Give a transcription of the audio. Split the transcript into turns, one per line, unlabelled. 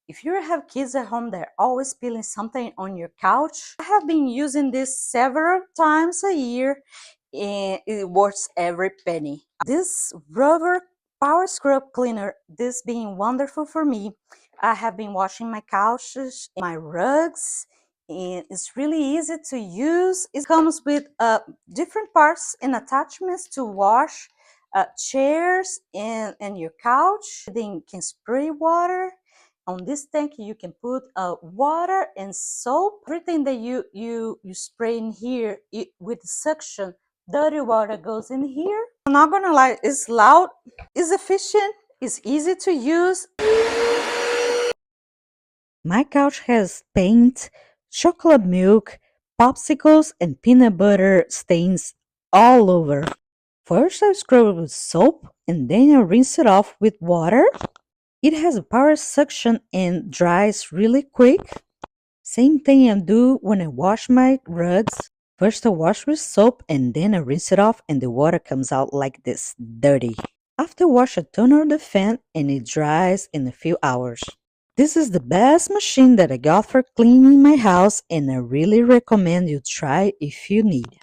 If you have kids at home, they're always spilling something on your couch. I have been using this several times a year and it works every penny. This rubber power scrub cleaner, this being wonderful for me. I have been washing my couches, my rugs, and it's really easy to use. It comes with different parts and attachments to wash chairs and your couch. Then you can spray water. On this tank you can put water and soap. Everything that you spray in here, with suction, dirty water goes in here. I'm not gonna lie, it's loud, it's efficient, it's easy to use. My couch has paint, chocolate milk, popsicles, and peanut butter stains all over. First I scrub it with soap and then I rinse it off with water. It has a power suction and dries really quick. Same thing I do when I wash my rugs. First I wash with soap and then I rinse it off and the water comes out like this, dirty. After wash I turn on the fan and it dries in a few hours. This is the best machine that I got for cleaning my house and I really recommend you try if you need.